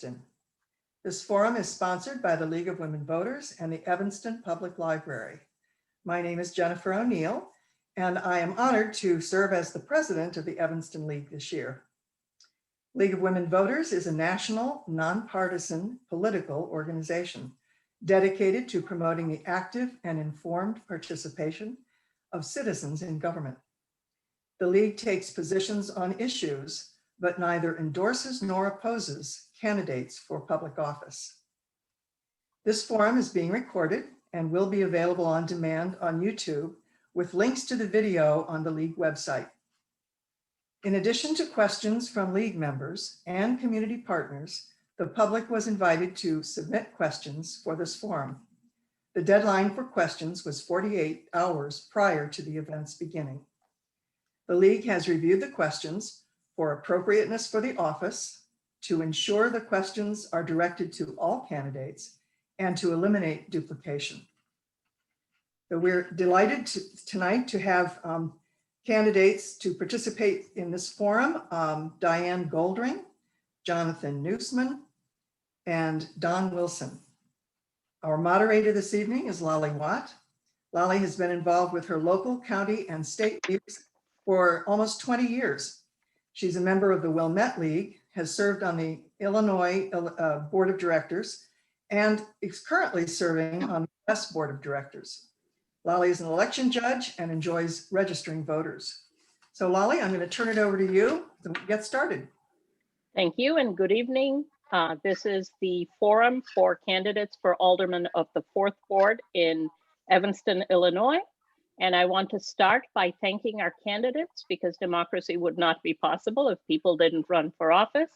Evanston. This forum is sponsored by the League of Women Voters and the Evanston Public Library. My name is Jennifer O'Neill, and I am honored to serve as the president of the Evanston League this year. League of Women Voters is a national, nonpartisan political organization dedicated to promoting the active and informed participation of citizens in government. The League takes positions on issues, but neither endorses nor opposes candidates for public office. This forum is being recorded and will be available on demand on YouTube with links to the video on the League website. In addition to questions from League members and community partners, the public was invited to submit questions for this forum. The deadline for questions was 48 hours prior to the event's beginning. The League has reviewed the questions for appropriateness for the office, to ensure the questions are directed to all candidates, and to eliminate duplication. So we're delighted tonight to have candidates to participate in this forum, Diane Goldring, Jonathan Newsman, and Don Wilson. Our moderator this evening is Lolly Watt. Lolly has been involved with her local, county, and state leagues for almost 20 years. She's a member of the Wilmette League, has served on the Illinois Board of Directors, and is currently serving on the U.S. Board of Directors. Lolly is an election judge and enjoys registering voters. So Lolly, I'm going to turn it over to you to get started. Thank you and good evening. This is the forum for candidates for alderman of the 4th Ward in Evanston, Illinois. And I want to start by thanking our candidates because democracy would not be possible if people didn't run for office.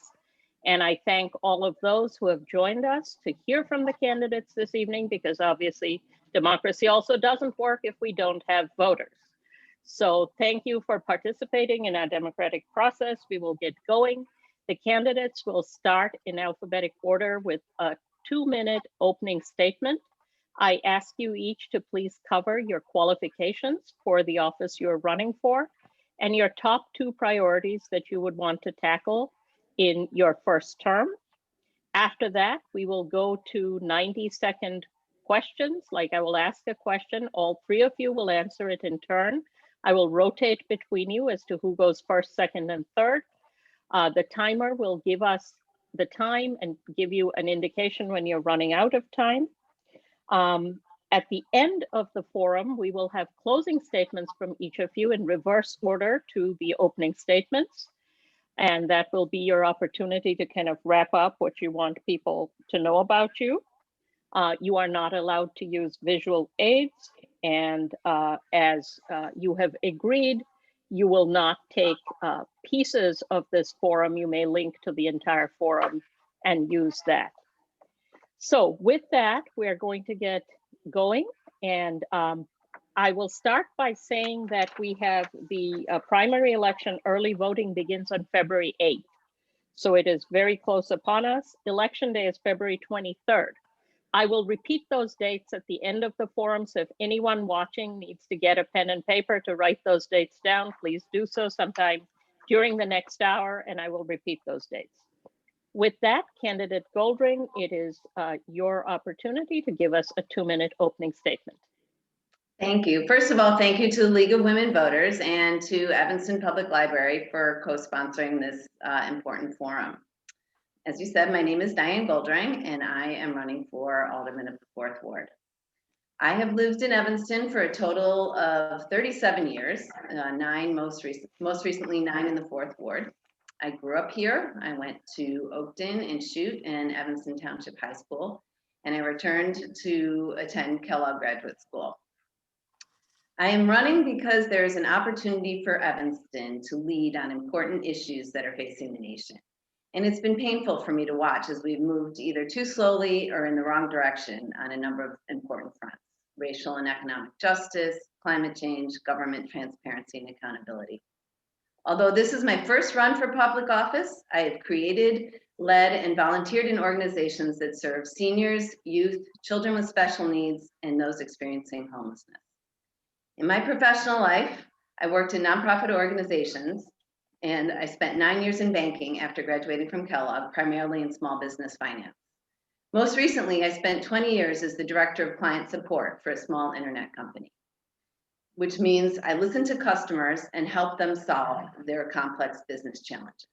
And I thank all of those who have joined us to hear from the candidates this evening because obviously democracy also doesn't work if we don't have voters. So thank you for participating in our democratic process. We will get going. The candidates will start in alphabetic order with a 2-minute opening statement. I ask you each to please cover your qualifications for the office you're running for and your top 2 priorities that you would want to tackle in your first term. After that, we will go to 90-second questions. Like I will ask a question, all 3 of you will answer it in turn. I will rotate between you as to who goes first, second, and third. The timer will give us the time and give you an indication when you're running out of time. At the end of the forum, we will have closing statements from each of you in reverse order to the opening statements. And that will be your opportunity to kind of wrap up what you want people to know about you. You are not allowed to use visual aids. And as you have agreed, you will not take pieces of this forum. You may link to the entire forum and use that. So with that, we're going to get going. And I will start by saying that we have the primary election. Early voting begins on February 8th. So it is very close upon us. Election day is February 23rd. I will repeat those dates at the end of the forum. So if anyone watching needs to get a pen and paper to write those dates down, please do so sometime during the next hour, and I will repeat those dates. With that, candidate Goldring, it is your opportunity to give us a 2-minute opening statement. Thank you. First of all, thank you to the League of Women Voters and to Evanston Public Library for co-sponsoring this important forum. As you said, my name is Diane Goldring, and I am running for alderman of the 4th Ward. I have lived in Evanston for a total of 37 years, 9 most recently 9 in the 4th Ward. I grew up here. I went to Oakton and Chute and Evanston Township High School, and I returned to attend Kellogg Graduate School. I am running because there is an opportunity for Evanston to lead on important issues that are facing the nation. And it's been painful for me to watch as we've moved either too slowly or in the wrong direction on a number of important fronts: racial and economic justice, climate change, government transparency, and accountability. Although this is my first run for public office, I have created, led, and volunteered in organizations that serve seniors, youth, children with special needs, and those experiencing homelessness. In my professional life, I worked in nonprofit organizations and I spent 9 years in banking after graduating from Kellogg, primarily in small business finance. Most recently, I spent 20 years as the director of client support for a small internet company, which means I listen to customers and help them solve their complex business challenges.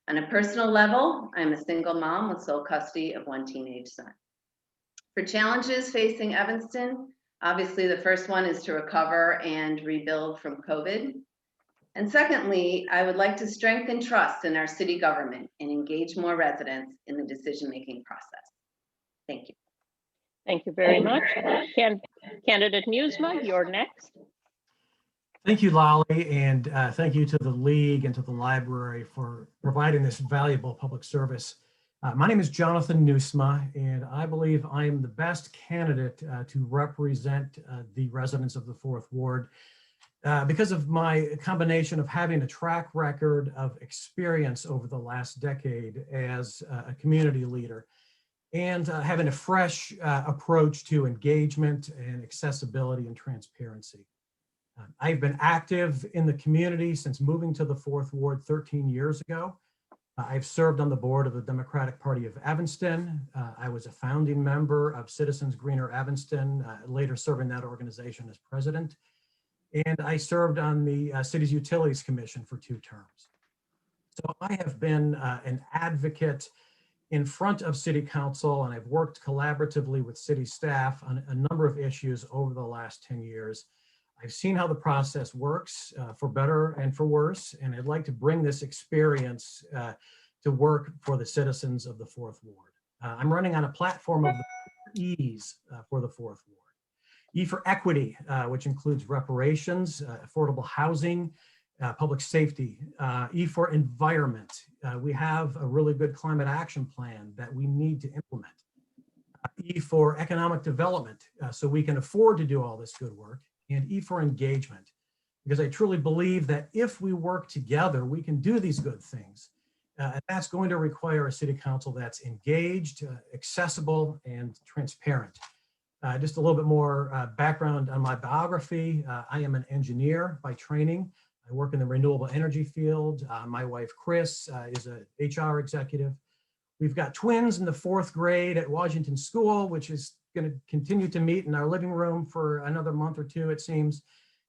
On a personal level, I'm a single mom with sole custody of one teenage son. For challenges facing Evanston, obviously the first one is to recover and rebuild from COVID. And secondly, I would like to strengthen trust in our city government and engage more residents in the decision-making process. Thank you. Thank you very much. Candidate Musma, you're next. Thank you, Lolly, and thank you to the League and to the library for providing this valuable public service. My name is Jonathan Nusma, and I believe I am the best candidate to represent the residents of the Fourth Ward because of my combination of having a track record of experience over the last decade as a community leader and having a fresh approach to engagement and accessibility and transparency. I've been active in the community since moving to the Fourth Ward 13 years ago. I've served on the board of the Democratic Party of Evanston. I was a founding member of Citizens Greener Evanston, later serving that organization as president. And I served on the City's Utilities Commission for 2 terms. So I have been an advocate in front of City Council, and I've worked collaboratively with city staff on a number of issues over the last 10 years. I've seen how the process works for better and for worse, and I'd like to bring this experience to work for the citizens of the Fourth Ward. I'm running on a platform of the E's for the Fourth Ward. E for equity, which includes reparations, affordable housing, public safety. E for environment. We have a really good climate action plan that we need to implement. E for economic development, so we can afford to do all this good work. And E for engagement, because I truly believe that if we work together, we can do these good things. And that's going to require a city council that's engaged, accessible, and transparent. Just a little bit more background on my biography. I am an engineer by training. I work in the renewable energy field. My wife, Chris, is an HR executive. We've got twins in the 4th grade at Washington School, which is going to continue to meet in our living room for another month or 2, it seems.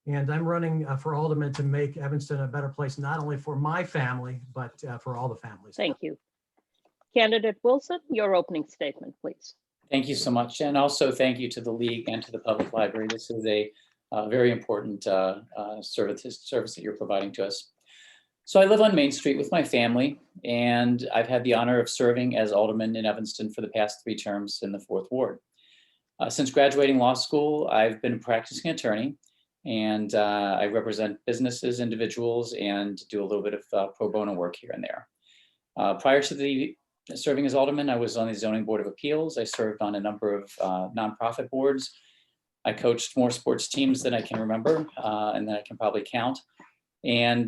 And I'm running for alderman to make Evanston a better place, not only for my family, but for all the families. Thank you. Candidate Wilson, your opening statement, please. Thank you so much. And also thank you to the League and to the Public Library. This is a very important service that you're providing to us. So I live on Main Street with my family, and I've had the honor of serving as alderman in Evanston for the past 3 terms in the Fourth Ward. Since graduating law school, I've been a practicing attorney, and I represent businesses, individuals, and do a little bit of pro bono work here and there. Prior to serving as alderman, I was on the Zoning Board of Appeals. I served on a number of nonprofit boards. I coached more sports teams than I can remember, and that I can probably count, and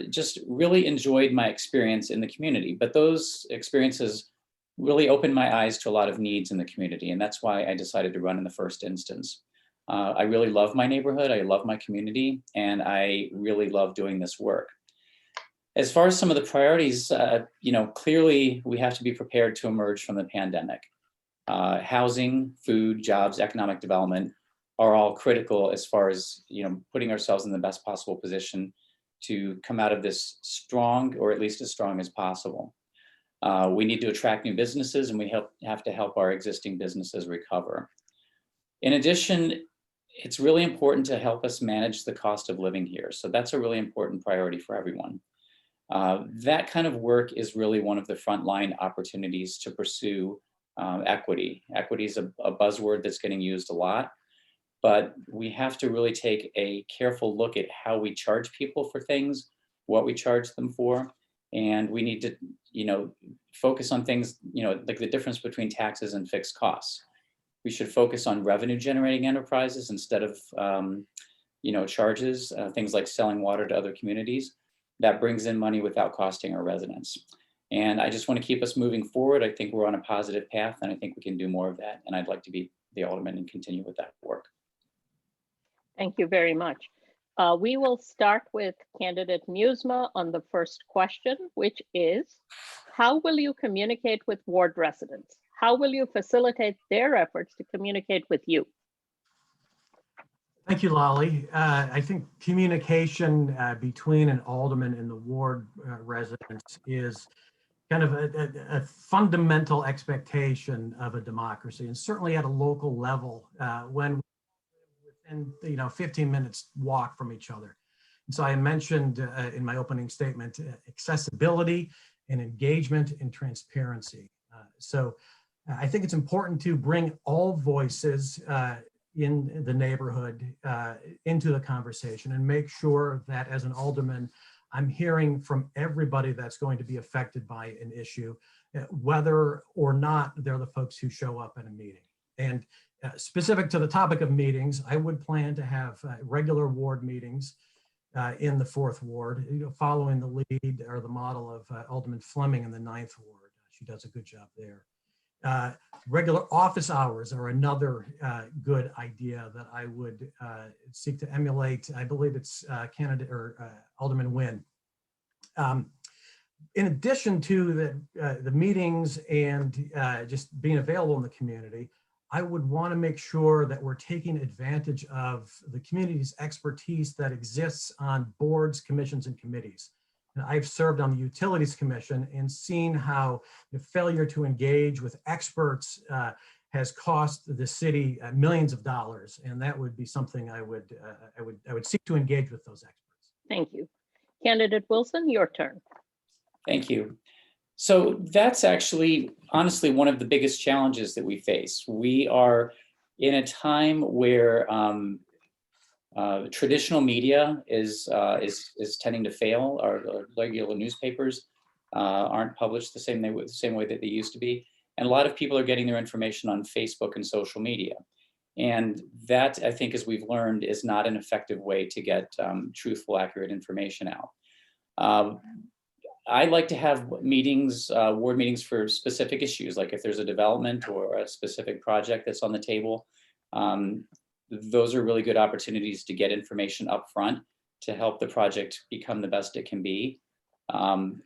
just really enjoyed my experience in the community. But those experiences really opened my eyes to a lot of needs in the community, and that's why I decided to run in the first instance. I really love my neighborhood, I love my community, and I really love doing this work. As far as some of the priorities, clearly we have to be prepared to emerge from the pandemic. Housing, food, jobs, economic development are all critical as far as putting ourselves in the best possible position to come out of this strong, or at least as strong as possible. We need to attract new businesses, and we have to help our existing businesses recover. In addition, it's really important to help us manage the cost of living here. So that's a really important priority for everyone. That kind of work is really one of the frontline opportunities to pursue equity. Equity is a buzzword that's getting used a lot, but we have to really take a careful look at how we charge people for things, what we charge them for, and we need to, focus on things, like the difference between taxes and fixed costs. We should focus on revenue generating enterprises instead of, charges, things like selling water to other communities. That brings in money without costing our residents. And I just want to keep us moving forward. I think we're on a positive path, and I think we can do more of that. And I'd like to be the alderman and continue with that work. Thank you very much. We will start with candidate Musma on the first question, which is, how will you communicate with ward residents? How will you facilitate their efforts to communicate with you? Thank you, Lolly. I think communication between an alderman and the ward residents is kind of a fundamental expectation of a democracy, and certainly at a local level when within 15 minutes walk from each other. And so I mentioned in my opening statement accessibility and engagement and transparency. So I think it's important to bring all voices in the neighborhood into the conversation and make sure that as an alderman, I'm hearing from everybody that's going to be affected by an issue, whether or not they're the folks who show up at a meeting. And specific to the topic of meetings, I would plan to have regular ward meetings in the 4th Ward, following the lead or the model of Alderman Fleming in the 9th Ward. She does a good job there. Regular office hours are another good idea that I would seek to emulate. I believe it's candidate or Alderman Nguyen. In addition to the meetings and just being available in the community, I would want to make sure that we're taking advantage of the community's expertise that exists on boards, commissions, and committees. And I've served on the Utilities Commission and seen how the failure to engage with experts has cost the city millions of dollars, and that would be something I would seek to engage with those experts. Thank you. Candidate Wilson, your turn. Thank you. So that's actually, honestly, one of the biggest challenges that we face. We are in a time where traditional media is tending to fail. Our regular newspapers aren't published the same way that they used to be. And a lot of people are getting their information on Facebook and social media. And that, I think, as we've learned, is not an effective way to get truthful, accurate information out. I like to have meetings, ward meetings for specific issues, like if there's a development or a specific project that's on the table. Those are really good opportunities to get information up front to help the project become the best it can be. One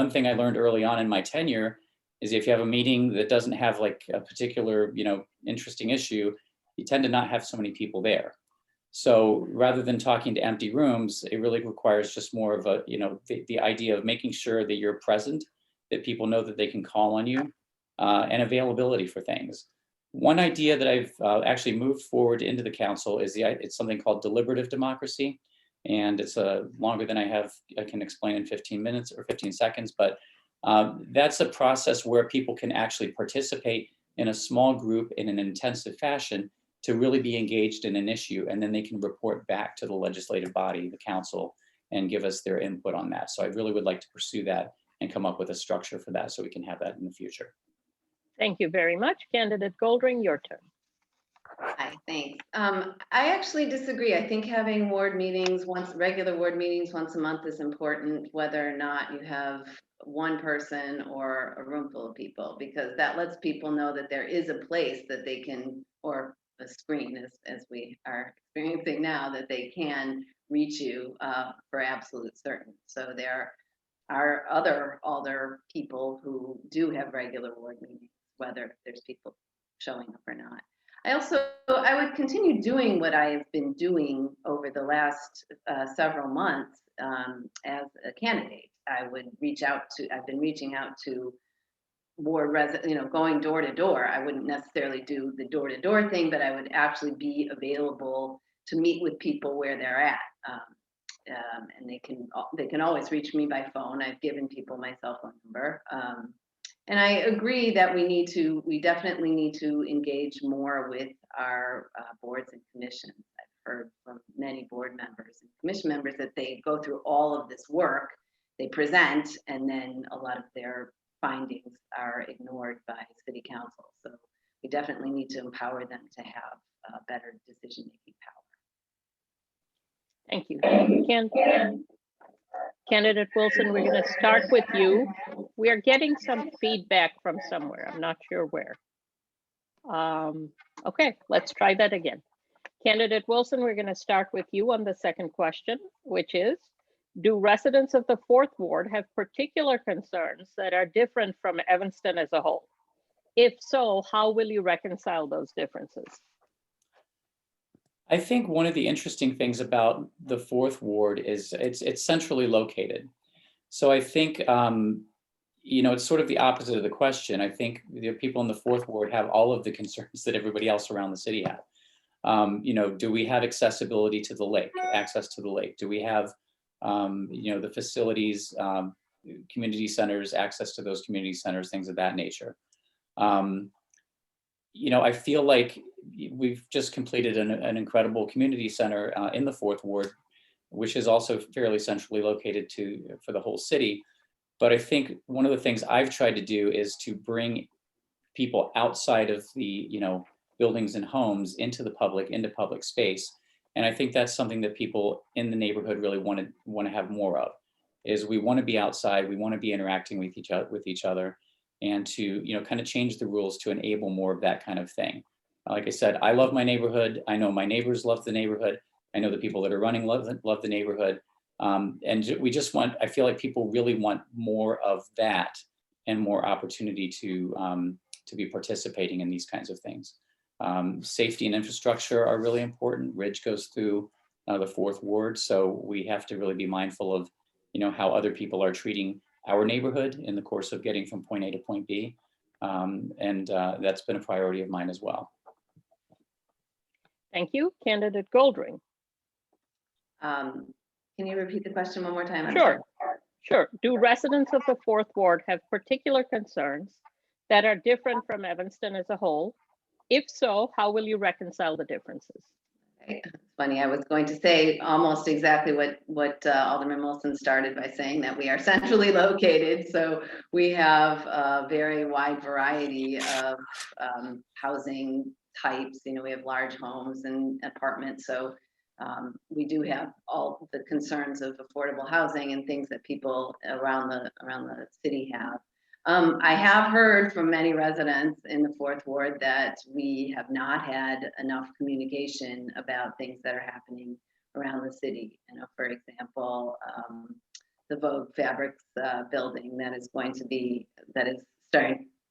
thing I learned early on in my tenure is if you have a meeting that doesn't have like a particular, interesting issue, you tend to not have so many people there. So rather than talking to empty rooms, it really requires just more of a, the idea of making sure that you're present, that people know that they can call on you, and availability for things. One idea that I've actually moved forward into the council is it's something called deliberative democracy. And it's longer than I can explain in 15 minutes or 15 seconds, but that's a process where people can actually participate in a small group in an intensive fashion to really be engaged in an issue, and then they can report back to the legislative body, the council, and give us their input on that. So I really would like to pursue that and come up with a structure for that so we can have that in the future. Thank you very much. Candidate Goldring, your turn. Hi, thanks. I actually disagree. I think having regular ward meetings once a month is important, whether or not you have one person or a room full of people, because that lets people know that there is a place that they can, or a screen as we are experiencing now, that they can reach you for absolute certain. So there are other people who do have regular ward meetings, whether there's people showing up or not. I would continue doing what I have been doing over the last several months as a candidate. I've been reaching out to ward residents, going door to door. I wouldn't necessarily do the door to door thing, but I would actually be available to meet with people where they're at. And they can always reach me by phone. I've given people my cell phone number. And I agree that we definitely need to engage more with our boards and commissions. I've heard from many board members and commission members that they go through all of this work, they present, and then a lot of their findings are ignored by city council. So we definitely need to empower them to have better decision-making power. Thank you. Candidate Wilson, we're going to start with you. We are getting some feedback from somewhere. I'm not sure where. Okay, let's try that again. Candidate Wilson, we're going to start with you on the second question, which is, do residents of the fourth ward have particular concerns that are different from Evanston as a whole? If so, how will you reconcile those differences? I think one of the interesting things about the fourth ward is it's centrally located. So I think, it's sort of the opposite of the question. I think the people in the fourth ward have all of the concerns that everybody else around the city have. Do we have accessibility to the lake, access to the lake? Do we have, the facilities, community centers, access to those community centers, things of that nature? I feel like we've just completed an incredible community center in the fourth ward, which is also fairly centrally located for the whole city. But I think one of the things I've tried to do is to bring people outside of the, buildings and homes into public space. And I think that's something that people in the neighborhood really want to have more of, is we want to be outside, we want to be interacting with each other, and to, kind of change the rules to enable more of that kind of thing. Like I said, I love my neighborhood. I know my neighbors love the neighborhood. I know the people that are running love the neighborhood. And I feel like people really want more of that and more opportunity to be participating in these kinds of things. Safety and infrastructure are really important. Ridge goes through the fourth ward, so we have to really be mindful of, how other people are treating our neighborhood in the course of getting from point A to point B. And that's been a priority of mine as well. Thank you. Candidate Goldring. Can you repeat the question one more time? Sure. Do residents of the fourth ward have particular concerns that are different from Evanston as a whole? If so, how will you reconcile the differences? It's funny, I was going to say almost exactly what Alderman Wilson started by saying, that we are centrally located. So we have a very wide variety of housing types. We have large homes and apartments. So we do have all the concerns of affordable housing and things that people around the city have. I have heard from many residents in the fourth ward that we have not had enough communication about things that are happening around the city. For example, the Vogue Fabrics building that is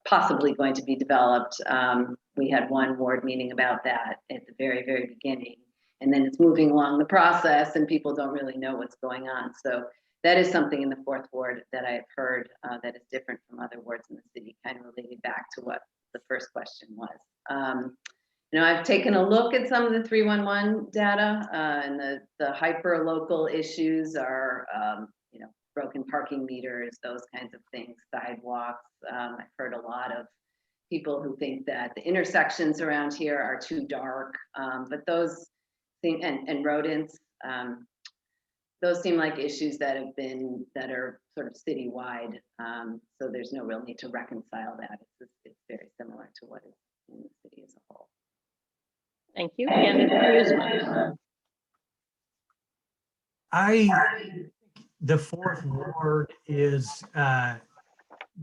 possibly going to be developed. We had one ward meeting about that at the very, very beginning, and then it's moving along the process and people don't really know what's going on. So that is something in the fourth ward that I've heard that is different from other wards in the city, kind of related back to what the first question was. I've taken a look at some of the 311 data, and the hyper local issues are, broken parking meters, those kinds of things, sidewalks. I've heard a lot of people who think that the intersections around here are too dark, but those things, and rodents, those seem like issues that are sort of citywide. So there's no real need to reconcile that. It's very similar to what is in the city as a whole. Thank you. Candidate Newsman. The fourth ward is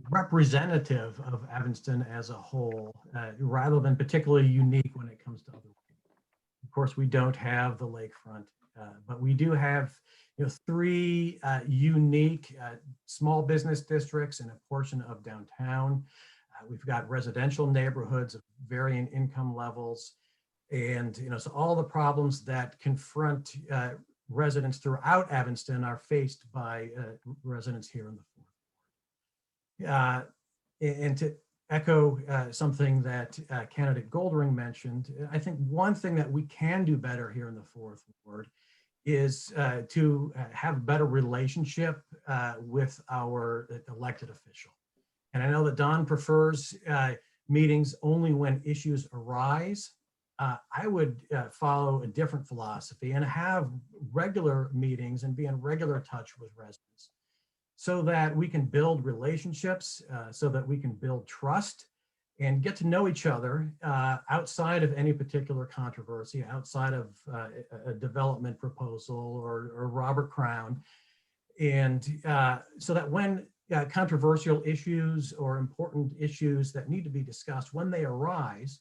representative of Evanston as a whole, rather than particularly unique when it comes to other. Of course, we don't have the lakefront, but we do have three unique small business districts and a portion of downtown. We've got residential neighborhoods of varying income levels, and so all the problems that confront residents throughout Evanston are faced by residents here in the fourth ward. And to echo something that candidate Goldring mentioned, I think one thing that we can do better here in the fourth ward is to have a better relationship with our elected official. And I know that Don prefers meetings only when issues arise. I would follow a different philosophy and have regular meetings and be in regular touch with residents so that we can build relationships, so that we can build trust and get to know each other outside of any particular controversy, outside of a development proposal or Robert Crown. And so that when controversial issues or important issues that need to be discussed, when they arise,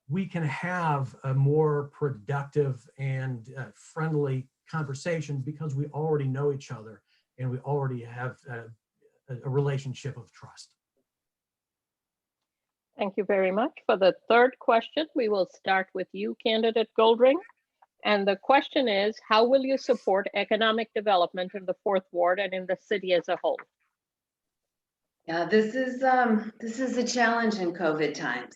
we can have a more productive and friendly conversation because we already know each other and we already have a relationship of trust. Thank you very much. For the third question, we will start with you, candidate Goldring. And the question is, how will you support economic development in the 4th Ward and in the city as a whole? Yeah, this is a challenge in COVID times.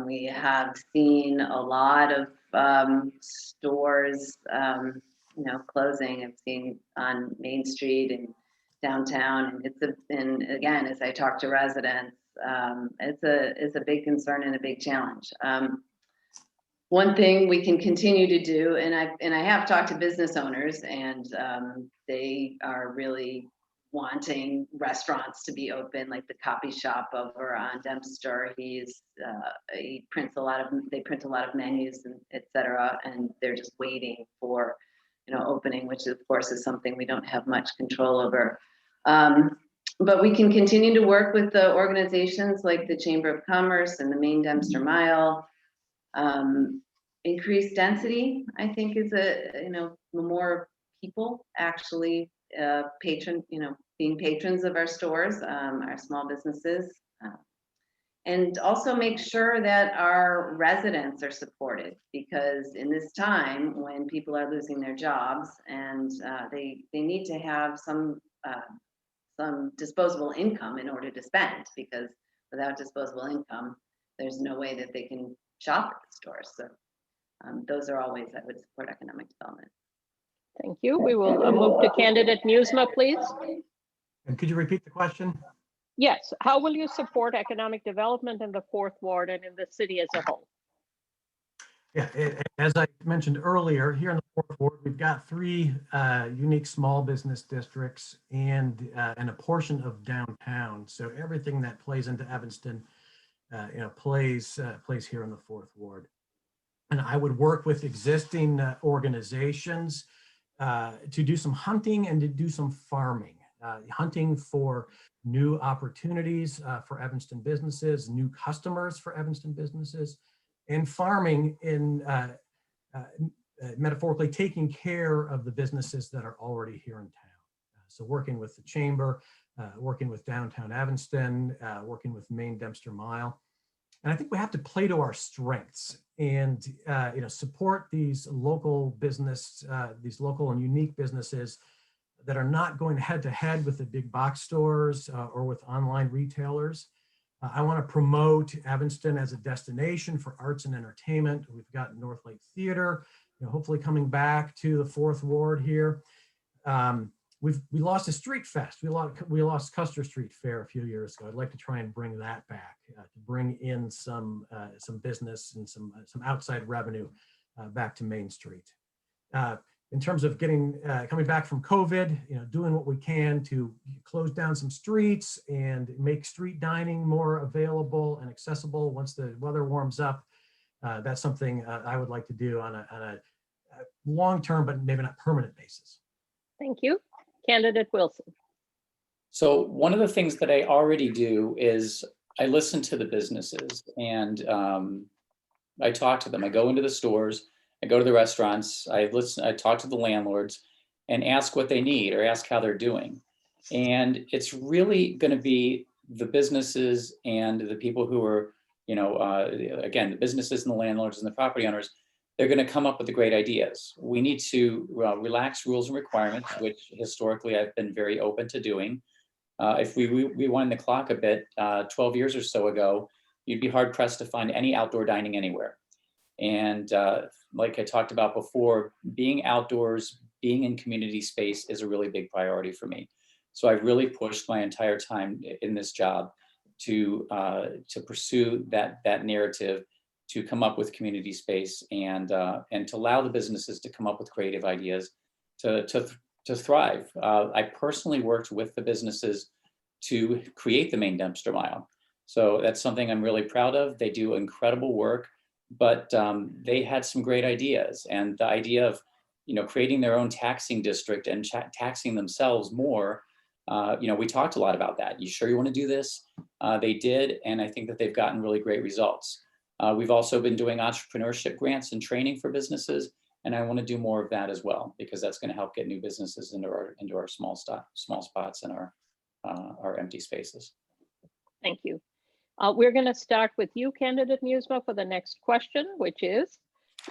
We have seen a lot of stores, closing. I've seen on Main Street and downtown, and again, as I talk to residents, it's a big concern and a big challenge. One thing we can continue to do, and I have talked to business owners, and they are really wanting restaurants to be open, like the copy shop over on Dempster. He prints a lot of menus and et cetera, and they're just waiting for opening, which of course is something we don't have much control over. But we can continue to work with the organizations like the Chamber of Commerce and the Main Dempster Mile. Increased density, I think, is the more people actually being patrons of our stores, our small businesses, and also make sure that our residents are supported, because in this time when people are losing their jobs and they need to have some disposable income in order to spend, because without disposable income, there's no way that they can shop at the stores. So those are all ways I would support economic development. Thank you. We will move to candidate Newsma, please. And could you repeat the question? Yes. How will you support economic development in the 4th Ward and in the city as a whole? Yeah, as I mentioned earlier, here in the 4th Ward, we've got 3 unique small business districts and a portion of downtown. So everything that plays into Evanston, plays here in the 4th Ward. And I would work with existing organizations to do some hunting and to do some farming. Hunting for new opportunities for Evanston businesses, new customers for Evanston businesses, and farming in metaphorically taking care of the businesses that are already here in town. So working with the Chamber, working with downtown Evanston, working with Main Dempster Mile. And I think we have to play to our strengths and support these local business, these local and unique businesses that are not going head to head with the big box stores or with online retailers. I want to promote Evanston as a destination for arts and entertainment. We've got North Lake Theater, hopefully coming back to the 4th Ward here. We lost a street fest. We lost Custer Street Fair a few years ago. I'd like to try and bring that back, to bring in some business and some outside revenue back to Main Street. In terms of coming back from COVID, doing what we can to close down some streets and make street dining more available and accessible once the weather warms up. That's something I would like to do on a long-term, but maybe not permanent basis. Thank you. Candidate Wilson. So one of the things that I already do is I listen to the businesses and I talk to them. I go into the stores, I go to the restaurants, I talk to the landlords and ask what they need or ask how they're doing. And it's really going to be the businesses and the people who are, again, the businesses and the landlords and the property owners, they're going to come up with the great ideas. We need to relax rules and requirements, which historically I've been very open to doing. If we rewind the clock a bit, 12 years or so ago, you'd be hard pressed to find any outdoor dining anywhere. And like I talked about before, being outdoors, being in community space is a really big priority for me. So I've really pushed my entire time in this job to pursue that narrative, to come up with community space and to allow the businesses to come up with creative ideas to thrive. I personally worked with the businesses to create the Main Dempster Mile. So that's something I'm really proud of. They do incredible work, but they had some great ideas. And the idea of, creating their own taxing district and taxing themselves more, we talked a lot about that. You sure you want to do this? They did, and I think that they've gotten really great results. We've also been doing entrepreneurship grants and training for businesses, and I want to do more of that as well, because that's going to help get new businesses into our small spots and our empty spaces. Thank you. We're going to start with you, Candidate Musma, for the next question, which is,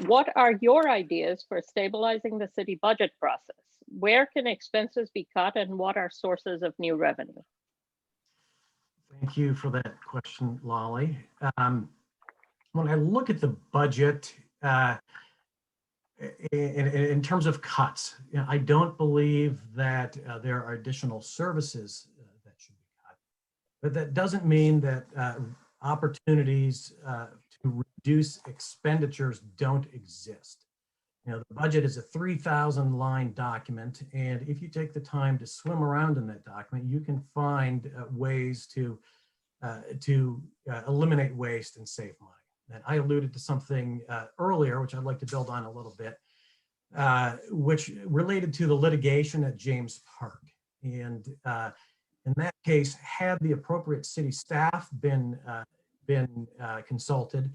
what are your ideas for stabilizing the city budget process? Where can expenses be cut, and what are sources of new revenue? Thank you for that question, Lolly. When I look at the budget, in terms of cuts, I don't believe that there are additional services that should be cut. But that doesn't mean that opportunities to reduce expenditures don't exist. The budget is a 3,000 line document, and if you take the time to swim around in that document, you can find ways to eliminate waste and save money. And I alluded to something earlier, which I'd like to build on a little bit, which related to the litigation at James Park. And in that case, had the appropriate city staff been consulted,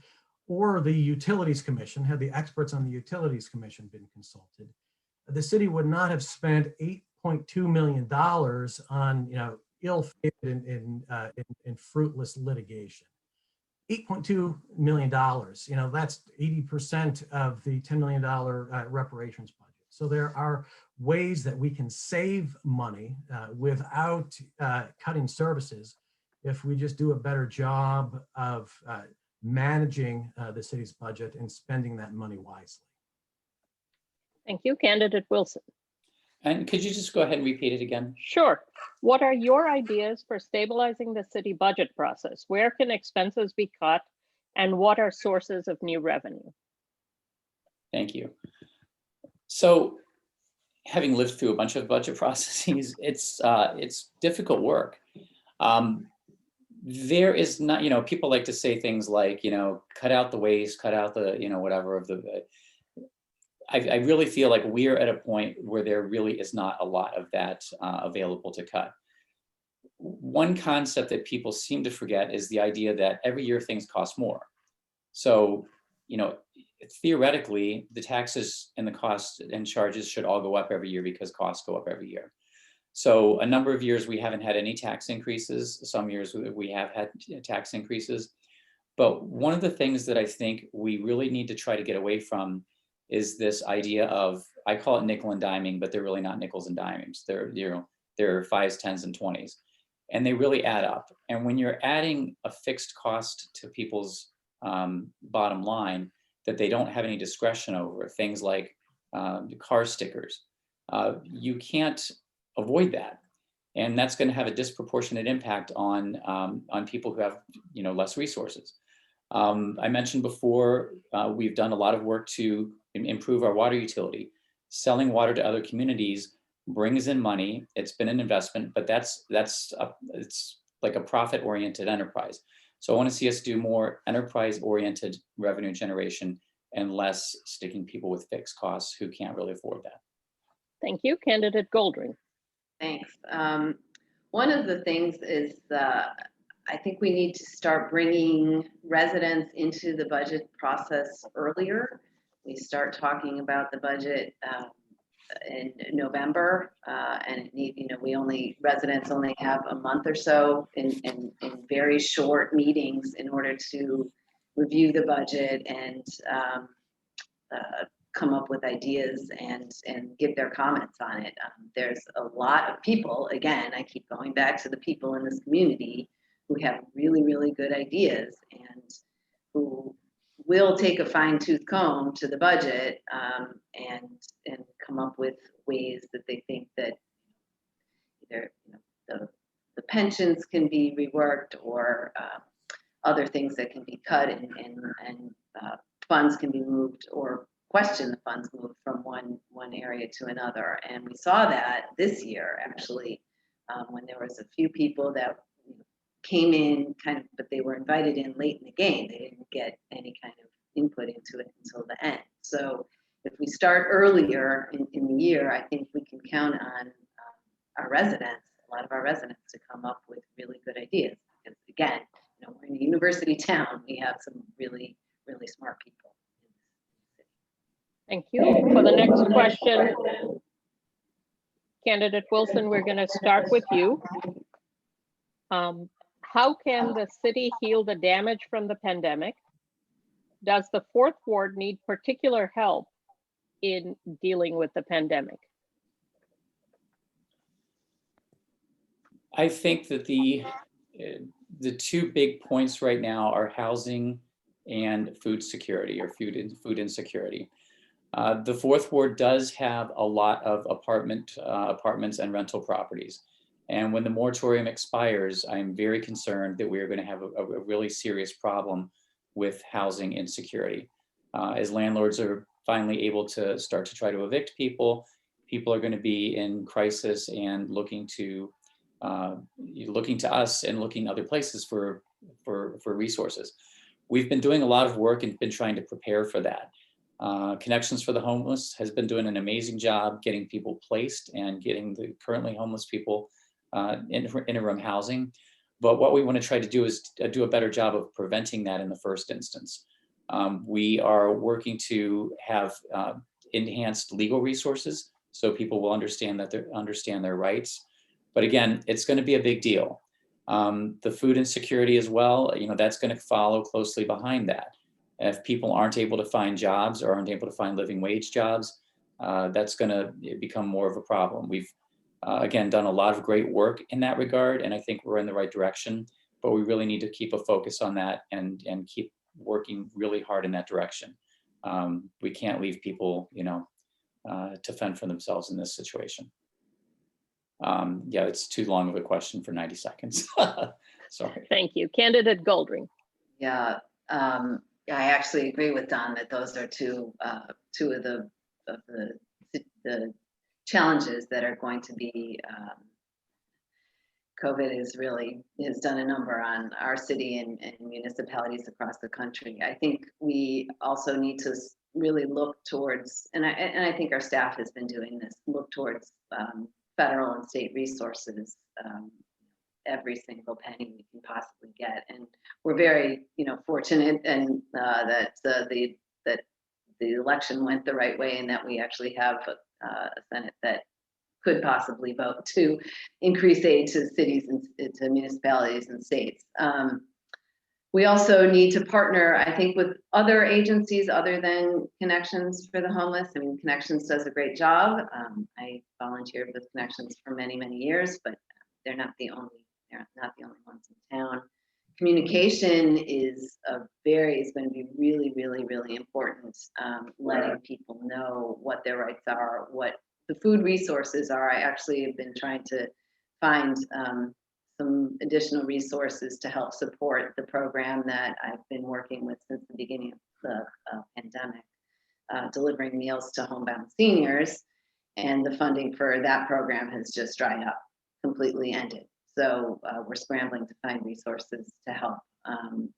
or the Utilities Commission, had the experts on the Utilities Commission been consulted, the city would not have spent $8.2 million on ill-fated and fruitless litigation. $8.2 million, that's 80% of the $10 million reparations budget. So there are ways that we can save money without cutting services if we just do a better job of managing the city's budget and spending that money wisely. Thank you, Candidate Wilson. And could you just go ahead and repeat it again? Sure. What are your ideas for stabilizing the city budget process? Where can expenses be cut, and what are sources of new revenue? Thank you. So, having lived through a bunch of budget processes, it's difficult work. There is not, people like to say things like, cut out the waste, cut out the, whatever of the. I really feel like we're at a point where there really is not a lot of that available to cut. One concept that people seem to forget is the idea that every year things cost more. So, theoretically, the taxes and the costs and charges should all go up every year because costs go up every year. So a number of years we haven't had any tax increases. Some years we have had tax increases. But one of the things that I think we really need to try to get away from is this idea of, I call it nickel and diming, but they're really not nickels and dimes. They're fives, tens, and 20s. And they really add up. And when you're adding a fixed cost to people's bottom line that they don't have any discretion over, things like car stickers, you can't avoid that. And that's going to have a disproportionate impact on people who have less resources. I mentioned before, we've done a lot of work to improve our water utility. Selling water to other communities brings in money. It's been an investment, but it's like a profit-oriented enterprise. So I want to see us do more enterprise-oriented revenue generation and less sticking people with fixed costs who can't really afford that. Thank you, Candidate Goldring. Thanks. One of the things is I think we need to start bringing residents into the budget process earlier. We start talking about the budget in November, and residents only have a month or so in very short meetings in order to review the budget and come up with ideas and give their comments on it. There's a lot of people, again, I keep going back to the people in this community who have really, really good ideas and who will take a fine-tooth comb to the budget and come up with ways that they think that either the pensions can be reworked or other things that can be cut and funds can be moved, or question the funds moved from one area to another. And we saw that this year actually when there was a few people that came in but they were invited in late in the game. They didn't get any kind of input into it until the end. So if we start earlier in the year, I think we can count on a lot of our residents to come up with really good ideas. Because again, we're in a university town. We have some really really smart people. Thank you. For the next question, Candidate Wilson, we're going to start with you. How can the city heal the damage from the pandemic? Does the fourth ward need particular help in dealing with the pandemic? I think that the two big points right now are housing and food security, or food insecurity. The fourth ward does have a lot of apartments and rental properties. And when the moratorium expires, I'm very concerned that we are going to have a really serious problem with housing insecurity. As landlords are finally able to start to try to evict people, people are going to be in crisis and looking to us and looking other places for resources. We've been doing a lot of work and been trying to prepare for that. Connections for the Homeless has been doing an amazing job getting people placed and getting the currently homeless people interim housing. But what we want to try to do is do a better job of preventing that in the first instance. We are working to have enhanced legal resources so people will understand their rights. But again, it's going to be a big deal. The food insecurity as well, that's going to follow closely behind that. If people aren't able to find jobs or aren't able to find living wage jobs, that's going to become more of a problem. We've again done a lot of great work in that regard, and I think we're in the right direction. But we really need to keep a focus on that and keep working really hard in that direction. We can't leave people, to fend for themselves in this situation. Yeah, it's too long of a question for 90 seconds. Sorry. Thank you. Candidate Goldring. Yeah, I actually agree with Don that those are two of the challenges that are going to be. COVID has done a number on our city and municipalities across the country. I think we also need to really look towards, and I think our staff has been doing this, look towards federal and state resources, every single penny we can possibly get. And we're very, fortunate and that the election went the right way and that we actually have a Senate that could possibly vote to increase aid to cities and to municipalities and states. We also need to partner, I think, with other agencies other than Connections for the Homeless. I mean, Connections does a great job. I volunteered with Connections for many, many years, but they're not the only ones in town. Communication is going to be really, really, really important. Letting people know what their rights are, what the food resources are. I actually have been trying to find some additional resources to help support the program that I've been working with since the beginning of the pandemic, delivering meals to homebound seniors. And the funding for that program has just dried up, completely ended. So we're scrambling to find resources to help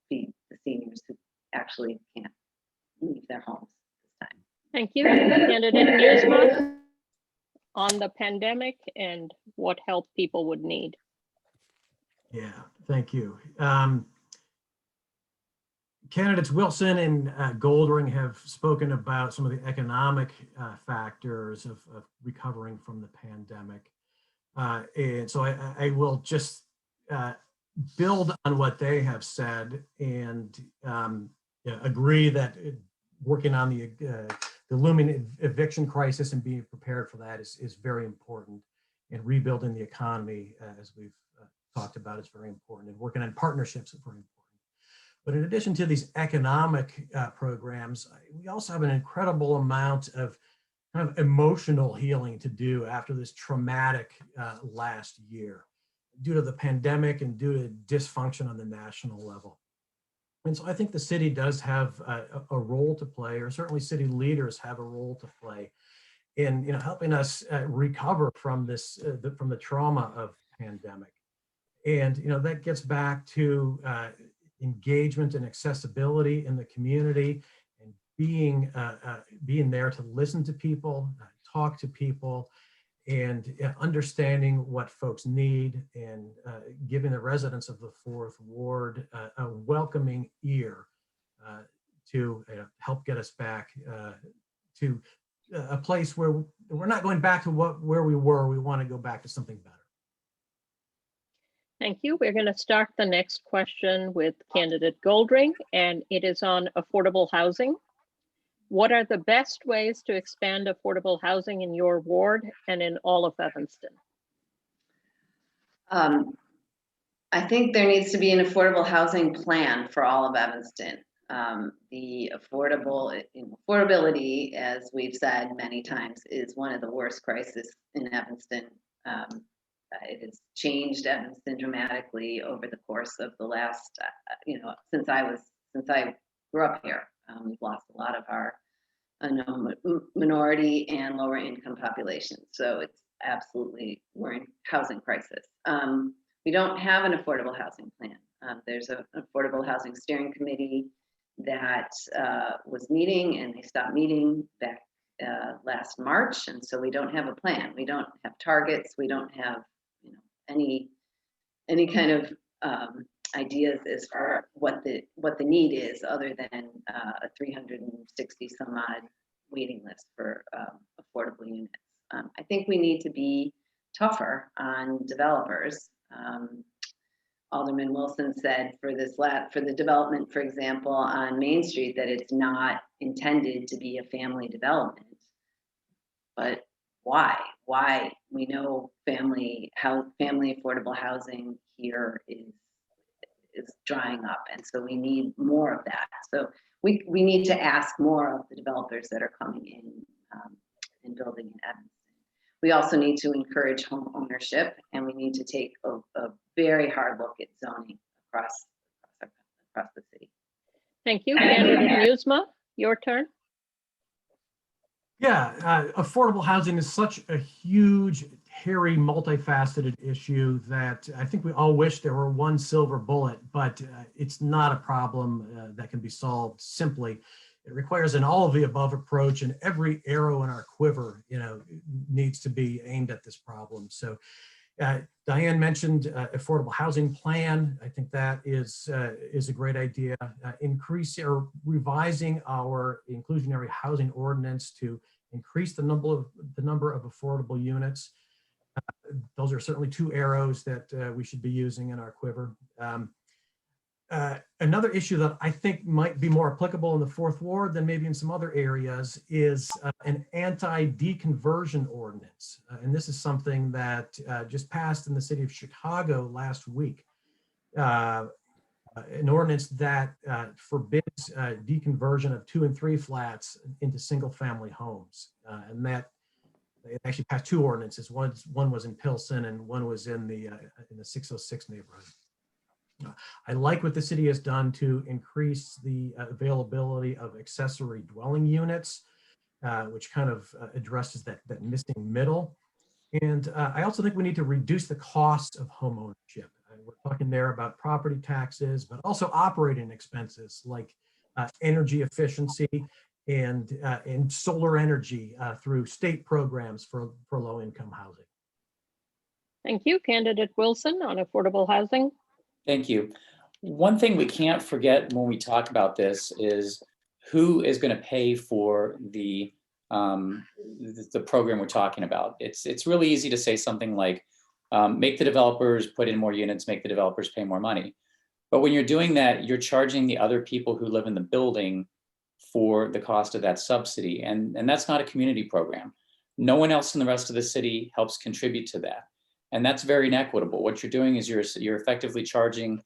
feed the seniors who actually can't leave their homes this time. Thank you. Candidate Newsma on the pandemic and what help people would need. Yeah, thank you. Candidates Wilson and Goldring have spoken about some of the economic factors of recovering from the pandemic. And so I will just build on what they have said and agree that working on the looming eviction crisis and being prepared for that is very important. And rebuilding the economy, as we've talked about, is very important. And working on partnerships is very important. But in addition to these economic programs, we also have an incredible amount of kind of emotional healing to do after this traumatic last year due to the pandemic and due to dysfunction on the national level. And so I think the city does have a role to play, or certainly city leaders have a role to play in helping us recover from this from the trauma of pandemic. And that gets back to engagement and accessibility in the community, and being there to listen to people, talk to people, and understanding what folks need, and giving the residents of the Fourth Ward a welcoming ear to help get us back to a place where we're not going back to where we were. We want to go back to something better. Thank you. We're going to start the next question with candidate Goldring, and it is on affordable housing. What are the best ways to expand affordable housing in your ward and in all of Evanston? I think there needs to be an affordable housing plan for all of Evanston. The affordability, as we've said many times, is one of the worst crises in Evanston. It has changed Evanston dramatically over the course of the last, since I grew up here. We've lost a lot of our minority and lower income population. So it's absolutely, we're in housing crisis. We don't have an affordable housing plan. There's an affordable housing steering committee that was meeting, and they stopped meeting back last March. And so we don't have a plan. We don't have targets. We don't have any kind of ideas as far what the need is, other than a 360 some odd waiting list for affordable units. I think we need to be tougher on developers. Alderman Wilson said for the development, for example, on Main Street, that it's not intended to be a family development. But why? We know family affordable housing here is drying up, and so we need more of that. So we need to ask more of the developers that are coming in and building in Evanston. We also need to encourage home ownership, and we need to take a very hard look at zoning across the city. Thank you. Candidate Newsma, your turn. Yeah, affordable housing is such a huge, hairy, multifaceted issue that I think we all wish there were one silver bullet, but it's not a problem that can be solved simply. It requires an all of the above approach, and every arrow in our quiver, needs to be aimed at this problem. So Diane mentioned affordable housing plan. I think that is a great idea. Increasing or revising our inclusionary housing ordinance to increase the number of affordable units. Those are certainly two arrows that we should be using in our quiver. Another issue that I think might be more applicable in the Fourth Ward than maybe in some other areas is an anti-deconversion ordinance. And this is something that just passed in the city of Chicago last week. An ordinance that forbids deconversion of 2 and 3 flats into single family homes. And that they actually passed 2 ordinances. One was in Pilsen and one was in the 606 neighborhood. I like what the city has done to increase the availability of accessory dwelling units, which kind of addresses that missing middle. And I also think we need to reduce the cost of home ownership. We're talking there about property taxes, but also operating expenses like energy efficiency and solar energy through state programs for low-income housing. Thank you. Candidate Wilson on affordable housing. Thank you. One thing we can't forget when we talk about this is who is going to pay for the program we're talking about. It's really easy to say something like, make the developers put in more units, make the developers pay more money. But when you're doing that, you're charging the other people who live in the building for the cost of that subsidy. And that's not a community program. No one else in the rest of the city helps contribute to that. And that's very inequitable. What you're doing is you're effectively charging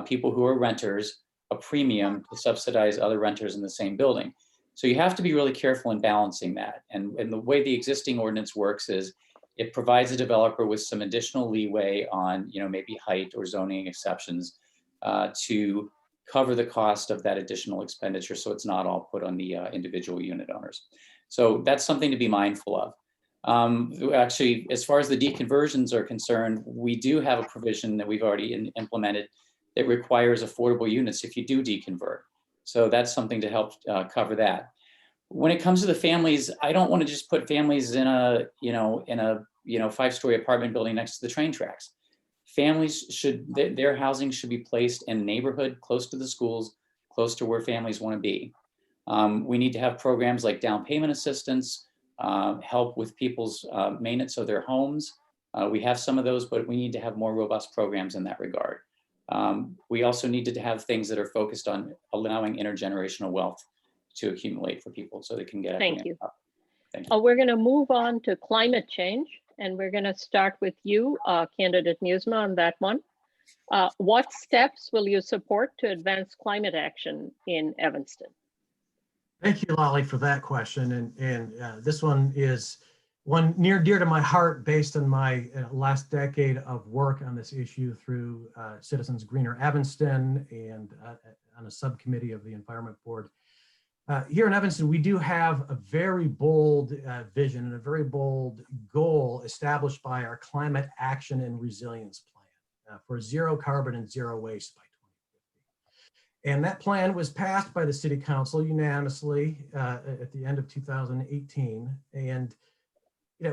people who are renters a premium to subsidize other renters in the same building. So you have to be really careful in balancing that. And the way the existing ordinance works is it provides a developer with some additional leeway on, maybe height or zoning exceptions to cover the cost of that additional expenditure. So it's not all put on the individual unit owners. So that's something to be mindful of. Actually, as far as the deconversions are concerned, we do have a provision that we've already implemented that requires affordable units if you do deconvert. So that's something to help cover that. When it comes to the families, I don't want to just put families in a 5-story apartment building next to the train tracks. Families their housing should be placed in a neighborhood close to the schools, close to where families want to be. We need to have programs like down payment assistance, help with people's maintenance of their homes. We have some of those, but we need to have more robust programs in that regard. We also needed to have things that are focused on allowing intergenerational wealth to accumulate for people so they can get Thank equity. you. Thank you. We're going to move on to climate change, and we're going to start with you, candidate Newsma, on that one. What steps will you support to advance climate action in Evanston? Thank you, Lolly, for that question. And this one is one near dear to my heart based on my last decade of work on this issue through Citizens Greener Evanston and on a subcommittee of the Environment Board. Here in Evanston, we do have a very bold vision and a very bold goal established by our Climate Action and Resilience Plan for zero carbon and zero waste by 2050. And that plan was passed by the City Council unanimously at the end of 2018. And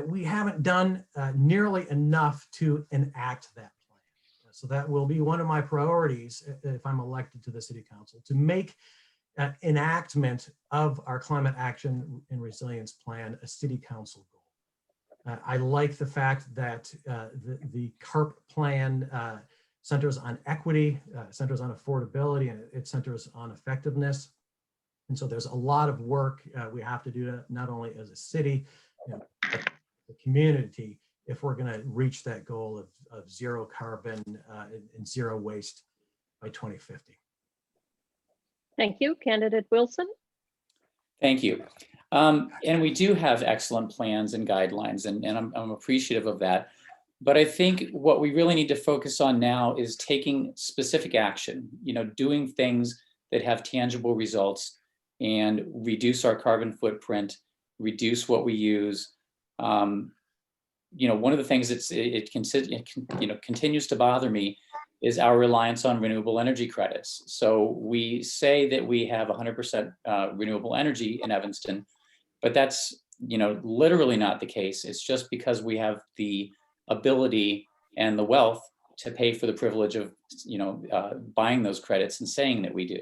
we haven't done nearly enough to enact that plan. So that will be one of my priorities if I'm elected to the City Council, to make enactment of our Climate Action and Resilience Plan a City Council goal. I like the fact that the CARP plan centers on equity, centers on affordability, and it centers on effectiveness. And so there's a lot of work we have to do, not only as a city, but the community, if we're going to reach that goal of zero carbon and zero waste by 2050. Thank you. Candidate Wilson? Thank you. And we do have excellent plans and guidelines, and I'm appreciative of that. But I think what we really need to focus on now is taking specific action, doing things that have tangible results and reduce our carbon footprint, reduce what we use. One of the things continues to bother me is our reliance on renewable energy credits. So we say that we have 100% renewable energy in Evanston, but that's literally not the case. It's just because we have the ability and the wealth to pay for the privilege of buying those credits and saying that we do.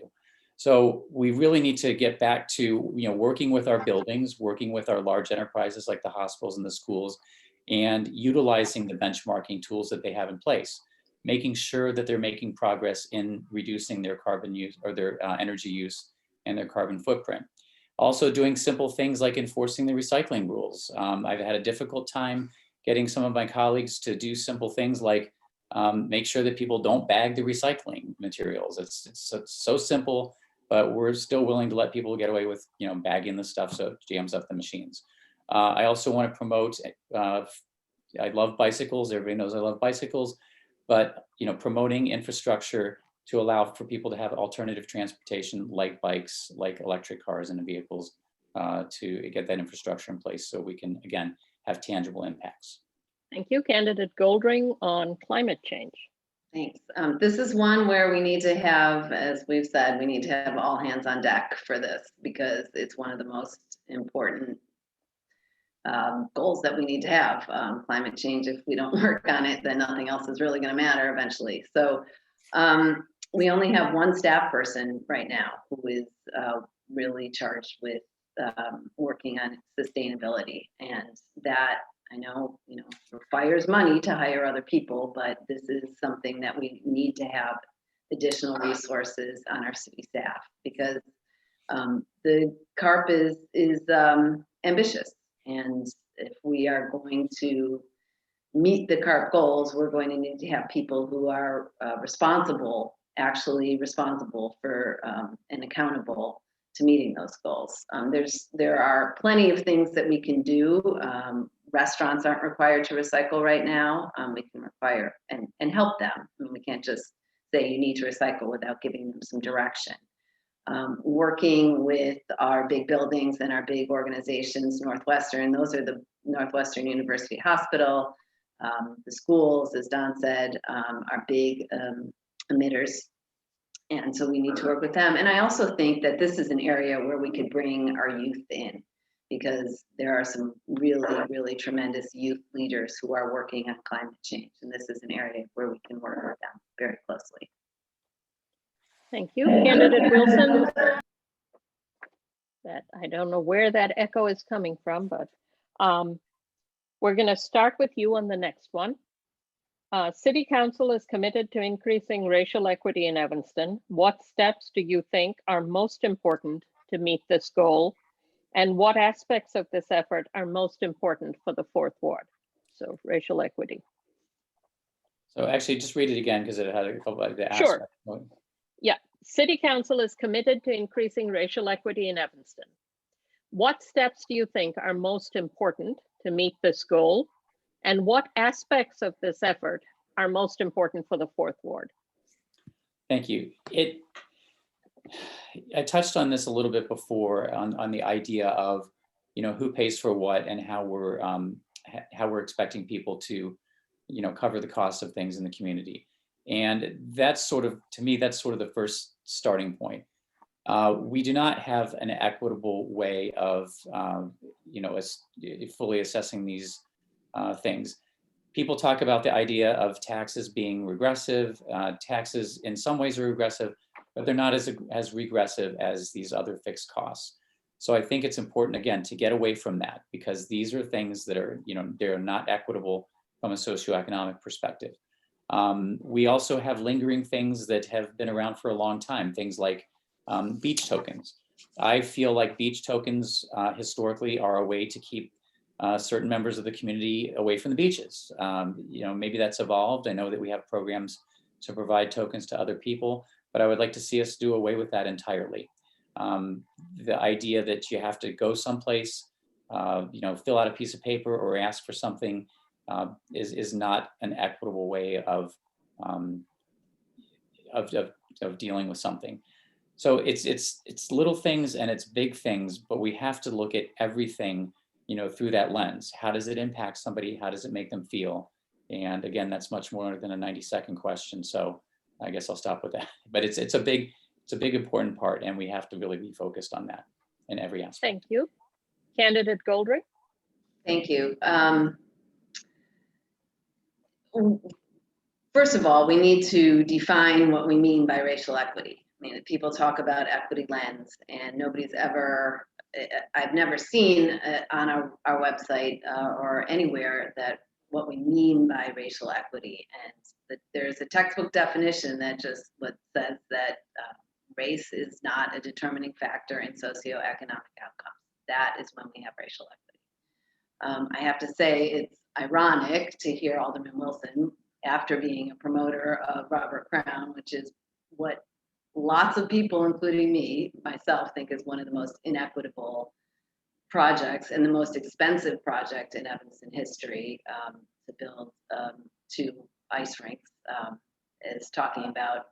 So we really need to get back to working with our buildings, working with our large enterprises like the hospitals and the schools, and utilizing the benchmarking tools that they have in place, making sure that they're making progress in reducing their carbon use or their energy use and their carbon footprint. Also doing simple things like enforcing the recycling rules. I've had a difficult time getting some of my colleagues to do simple things like make sure that people don't bag the recycling materials. It's so simple, but we're still willing to let people get away with bagging the stuff so it jams up the machines. I also want to promote, I love bicycles, everybody knows I love bicycles, but promoting infrastructure to allow for people to have alternative transportation like bikes, like electric cars and vehicles, to get that infrastructure in place so we can, again, have tangible impacts. Thank you. Candidate Goldring on climate change. Thanks. This is one where we need to have, as we've said, we need to have all hands on deck for this because it's one of the most important goals that we need to have. Climate change, if we don't work on it, then nothing else is really going to matter eventually. So we only have one staff person right now who is really charged with working on sustainability, and that I know requires money to hire other people, but this is something that we need to have additional resources on our city staff because the CARP is ambitious, and if we are going to meet the CARP goals, we're going to need to have people who are actually responsible for and accountable to meeting those goals. There are plenty of things that we can do. Restaurants aren't required to recycle right now. We can require and help them. I mean, we can't just say you need to recycle without giving them some direction. Working with our big buildings and our big organizations, Northwestern, those are the Northwestern University Hospital, the schools, as Don said, are big emitters. And so we need to work with them. And I also think that this is an area where we could bring our youth in because there are some really, really tremendous youth leaders who are working on climate change. And this is an area where we can work with them very closely. Thank you. Candidate Wilson. That I don't know where that echo is coming from, but we're going to start with you on the next one. City Council is committed to increasing racial equity in Evanston. What steps do you think are most important to meet this goal? And what aspects of this effort are most important for the fourth ward? So racial equity. So actually just read it again because it had a couple of the Sure. aspects. Yeah, City Council is committed to increasing racial equity in Evanston. What steps do you think are most important to meet this goal? And what aspects of this effort are most important for the fourth ward? Thank you. I touched on this a little bit before on the idea of, who pays for what and how we're expecting people to, cover the cost of things in the community. And that's sort of, to me, that's sort of the first starting point. We do not have an equitable way of, fully assessing these things. People talk about the idea of taxes being regressive. Taxes in some ways are regressive, but they're not as regressive as these other fixed costs. So I think it's important, again, to get away from that, because these are things that are, they're not equitable from a socioeconomic perspective. We also have lingering things that have been around for a long time, things like beach tokens. I feel like beach tokens historically are a way to keep certain members of the community away from the beaches. Maybe that's evolved. I know that we have programs to provide tokens to other people, but I would like to see us do away with that entirely. The idea that you have to go someplace, fill out a piece of paper or ask for something is not an equitable way of dealing with something. So it's little things and it's big things, but we have to look at everything, through that lens. How does it impact somebody? How does it make them feel? And again, that's much more than a 90-second question. So I guess I'll stop with that. But it's a big important part, and we have to really be focused on that in every aspect. Thank you. Candidate Goldring. Thank you. First of all, we need to define what we mean by racial equity. I mean, people talk about equity lens, and I've never seen on our website or anywhere that what we mean by racial equity. And there's a textbook definition that just says that race is not a determining factor in socioeconomic outcomes. That is when we have racial equity. I have to say it's ironic to hear Alderman Wilson, after being a promoter of Robert Crown, which is what lots of people, including myself, think is one of the most inequitable projects and the most expensive project in Evanston history to build 2 ice rinks, is talking about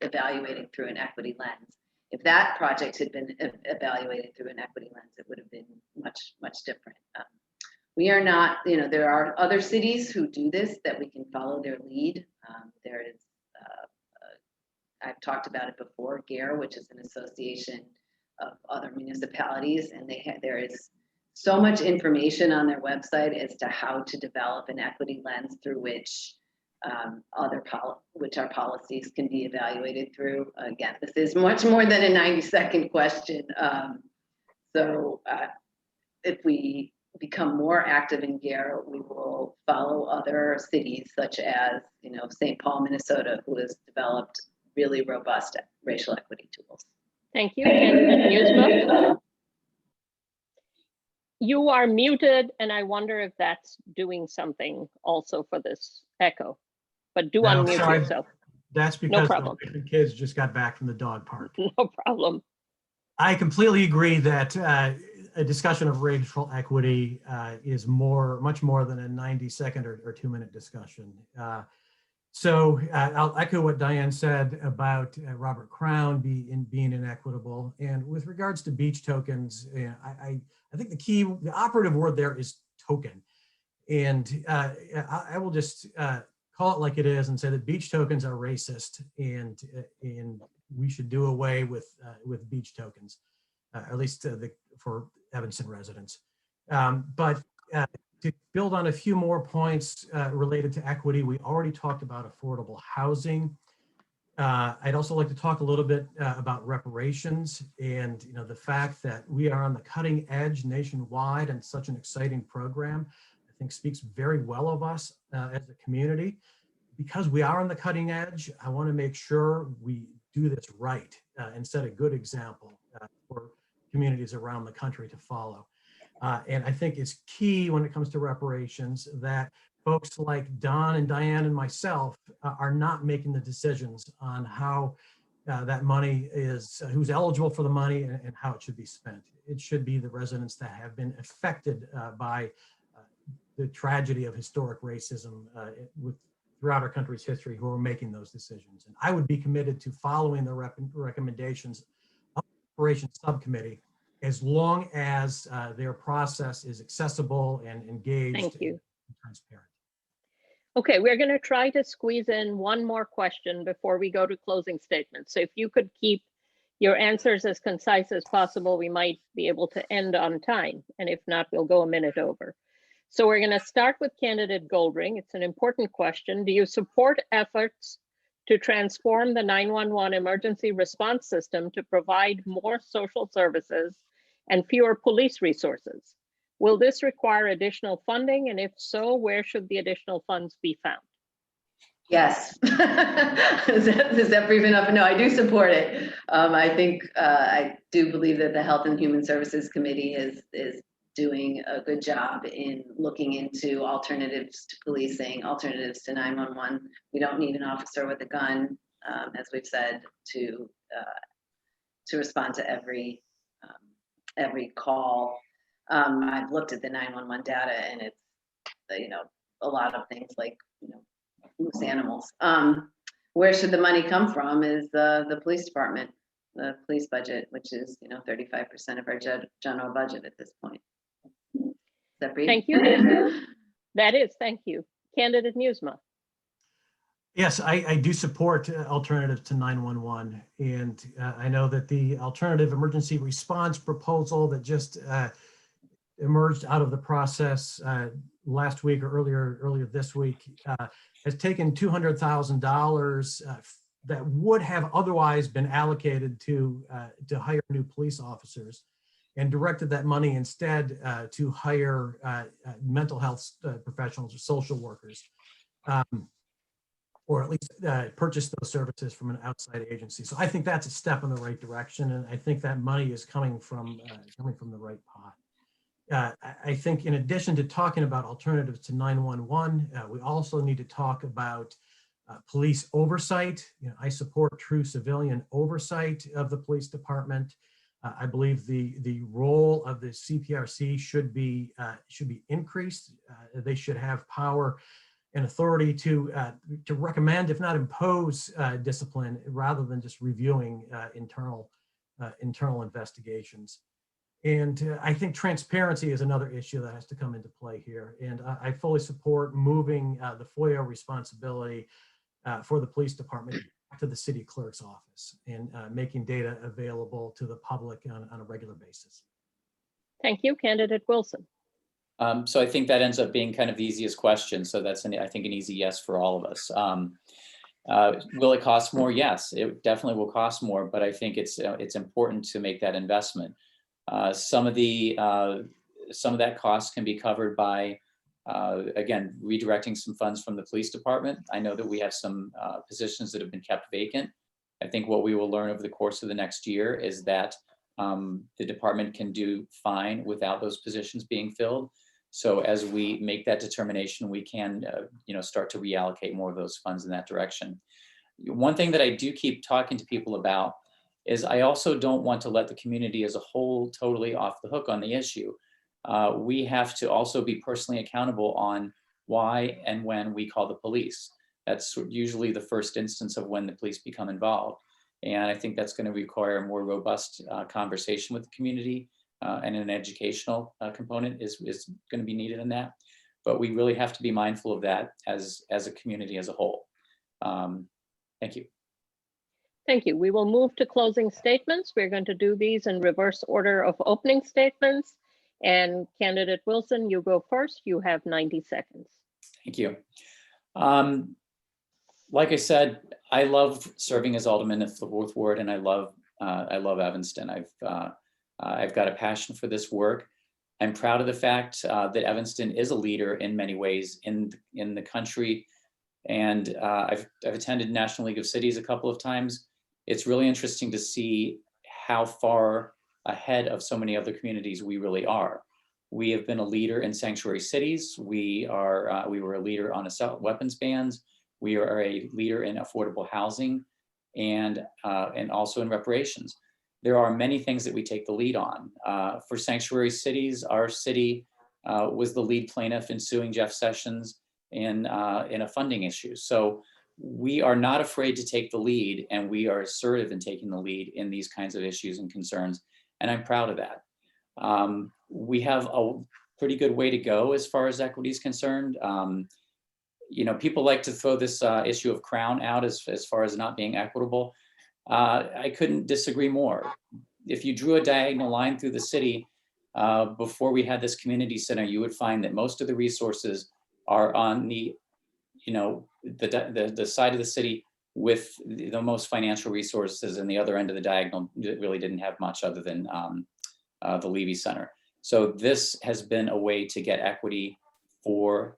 evaluating through an equity lens. If that project had been evaluated through an equity lens, it would have been much, much different. We are not, there are other cities who do this that we can follow their lead. There is, I've talked about it before, GARE, which is an association of other municipalities, and there is so much information on their website as to how to develop an equity lens through which our policies can be evaluated through. Again, this is much more than a 90-second question. So if we become more active in GARE, we will follow other cities such as, St. Paul, Minnesota, who has developed really robust racial equity tools. Thank you, Candidate Newsma. You are muted, and I wonder if that's doing something also for this echo. But do No, unmute sorry. yourself. That's because problem. the kids just got back from the dog park. No problem. I completely agree that a discussion of racial equity is much more than a 90-second or 2-minute discussion. So I'll echo what Diane said about Robert Crown being inequitable. And with regards to beach tokens, I think the operative word there is token. And I will just call it like it is and say that beach tokens are racist, and we should do away with beach tokens, at least for Evanston residents. But to build on a few more points related to equity, we already talked about affordable housing. I'd also like to talk a little bit about reparations and the fact that we are on the cutting edge nationwide and such an exciting program. I think speaks very well of us as a community. Because we are on the cutting edge, I want to make sure we do this right and set a good example for communities around the country to follow. And I think it's key when it comes to reparations that folks like Don and Diane and myself are not making the decisions on how that money is, who's eligible for the money and how it should be spent. It should be the residents that have been affected by the tragedy of historic racism throughout our country's history who are making those decisions. And I would be committed to following the recommendations of the Reparations Subcommittee as long as their process is accessible and engaged. Thank you. And transparent. Okay, we're going to try to squeeze in one more question before we go to closing statements. So if you could keep your answers as concise as possible, we might be able to end on time. And if not, we'll go a minute over. So we're going to start with candidate Goldring. It's an important question. Do you support efforts to transform the 911 emergency response system to provide more social services and fewer police resources? Will this require additional funding? And if so, where should the additional funds be found? Yes. Is that brief enough? No, I do support it. I think I do believe that the Health and Human Services Committee is doing a good job in looking into alternatives to policing, alternatives to 911. We don't need an officer with a gun, as we've said, to respond to every call. I've looked at the 911 data, and it's a lot of things like loose animals. Where should the money come from is the police department, the police budget, which is 35% of our general budget at this point. Is that brief? Thank you. That is, thank you. Candidate Newsma. Yes, I do support alternatives to 911. And I know that the alternative emergency response proposal that just emerged out of the process last week or earlier this week has taken $200,000 that would have otherwise been allocated to hire new police officers and directed that money instead to hire mental health professionals or social workers, or at least purchase those services from an outside agency. So I think that's a step in the right direction, and I think that money is coming from the right pot. I think in addition to talking about alternatives to 911, we also need to talk about police oversight. I support true civilian oversight of the police department. I believe the role of the CPRC should be increased. They should have power and authority to recommend, if not impose, discipline rather than just reviewing internal investigations. And I think transparency is another issue that has to come into play here. And I fully support moving the FOIA responsibility for the police department to the city clerk's office and making data available to the public on a regular basis. Thank you, Candidate Wilson. So I think that ends up being kind of the easiest question. So that's, I think, an easy yes for all of us. Will it cost more? Yes, it definitely will cost more, but I think it's important to make that investment. Some of that cost can be covered by, again, redirecting some funds from the police department. I know that we have some positions that have been kept vacant. I think what we will learn over the course of the next year is that the department can do fine without those positions being filled. So as we make that determination, we can start to reallocate more of those funds in that direction. One thing that I do keep talking to people about is I also don't want to let the community as a whole totally off the hook on the issue. We have to also be personally accountable on why and when we call the police. That's usually the first instance of when the police become involved. And I think that's going to require a more robust conversation with the community, and an educational component is going to be needed in that. But we really have to be mindful of that as a community as a whole. Thank you. Thank you. We will move to closing statements. We're going to do these in reverse order of opening statements. And Candidate Wilson, you go first. You have 90 seconds. Thank you. Like I said, I love serving as alderman of the 4th Ward, and I love Evanston. I've got a passion for this work. I'm proud of the fact that Evanston is a leader in many ways in the country, and I've attended National League of Cities a couple of times. It's really interesting to see how far ahead of so many other communities we really are. We have been a leader in sanctuary cities. We were a leader on assault weapons bans. We are a leader in affordable housing, and also in reparations. There are many things that we take the lead on. For sanctuary cities, our city was the lead plaintiff in suing Jeff Sessions in a funding issue. So we are not afraid to take the lead, and we are assertive in taking the lead in these kinds of issues and concerns. And I'm proud of that. We have a pretty good way to go as far as equity is concerned. You know, people like to throw this issue of Crown out as far as not being equitable. I couldn't disagree more. If you drew a diagonal line through the city before we had this community center, you would find that most of the resources are on the, you know, the side of the city with the most financial resources, and the other end of the diagonal really didn't have much other than the Levy Center. So this has been a way to get equity for,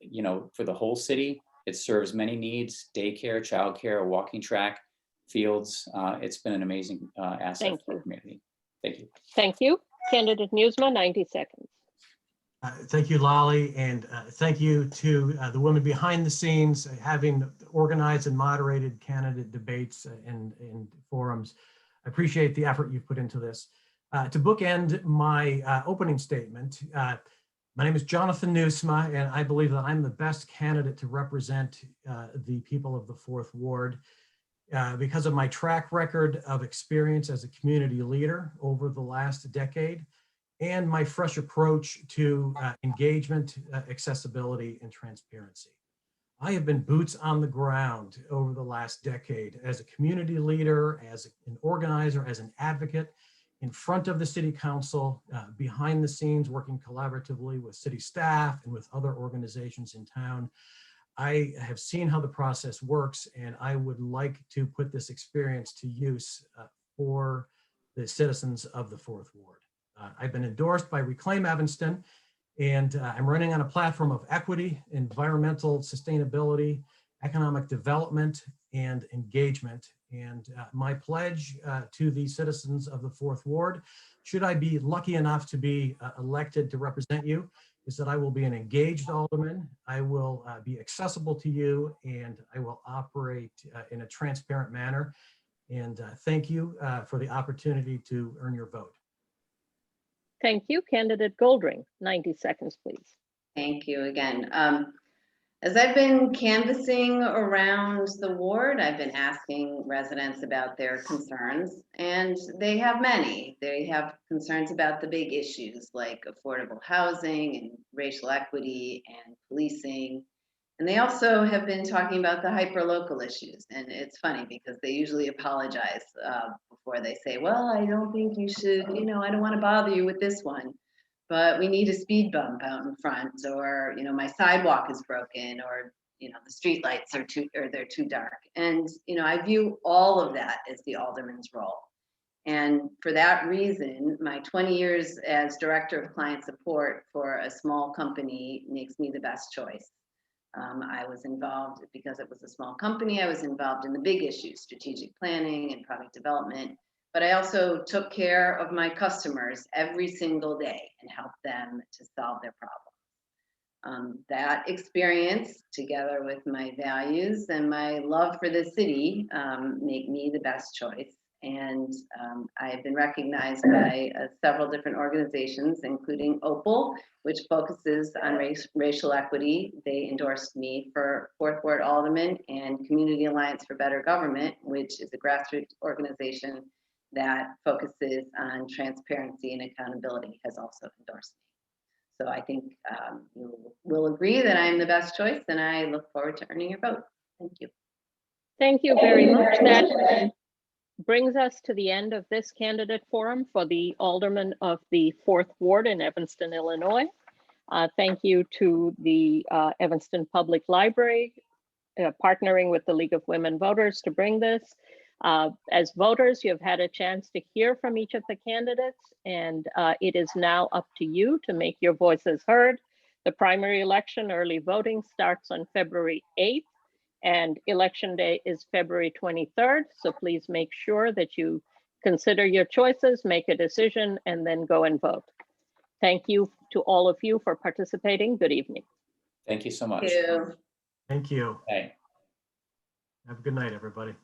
you know, for the whole city. It serves many needs: daycare, childcare, a walking track, fields. It's been an amazing asset Thank for you. the community. Thank you. Thank you. Candidate Newsma, 90 seconds. Thank you, Lolly, and thank you to the women behind the scenes, having organized and moderated candidate debates and forums. I appreciate the effort you've put into this. To bookend my opening statement, my name is Jonathan Newsma, and I believe that I'm the best candidate to represent the people of the 4th Ward because of my track record of experience as a community leader over the last decade, and my fresh approach to engagement, accessibility, and transparency. I have been boots on the ground over the last decade as a community leader, as an organizer, as an advocate, in front of the city council, behind the scenes, working collaboratively with city staff and with other organizations in town. I have seen how the process works, and I would like to put this experience to use for the citizens of the 4th Ward. I've been endorsed by Reclaim Evanston, and I'm running on a platform of equity, environmental sustainability, economic development, and engagement. And my pledge to the citizens of the 4th Ward, should I be lucky enough to be elected to represent you, is that I will be an engaged alderman. I will be accessible to you, and I will operate in a transparent manner. And thank you for the opportunity to earn your vote. Thank you. Candidate Goldring, 90 seconds, please. Thank you again. As I've been canvassing around the ward, I've been asking residents about their concerns, and they have many. They have concerns about the big issues like affordable housing and racial equity and policing. And they also have been talking about the hyper-local issues. And it's funny because they usually apologize before they say, well, I don't think you should, you know, I don't want to bother you with this one, but we need a speed bump out in front, or, you know, my sidewalk is broken, or, you know, the street lights are they're too dark. And, you know, I view all of that as the alderman's role. And for that reason, my 20 years as director of client support for a small company makes me the best choice. I was involved, because it was a small company, I was involved in the big issues, strategic planning and product development, but I also took care of my customers every single day and helped them to solve their problems. That experience, together with my values and my love for the city, make me the best choice. And I have been recognized by several different organizations, including Opal, which focuses on racial equity. They endorsed me for 4th Ward Alderman, and Community Alliance for Better Government, which is a grassroots organization that focuses on transparency and accountability, has also endorsed me. So I think you will agree that I am the best choice, and I look forward to earning your vote. Thank you. Thank you very much. That brings us to the end of this candidate forum for the alderman of the 4th Ward in Evanston, Illinois. Thank you to the Evanston Public Library partnering with the League of Women Voters to bring this. As voters, you've had a chance to hear from each of the candidates, and it is now up to you to make your voices heard. The primary election early voting starts on February 8th, and election day is February 23rd. So please make sure that you consider your choices, make a decision, and then go and vote. Thank you to all of you for participating. Good evening. Thank you so much. Thank you. Thank you. Bye. Have a good night, everybody.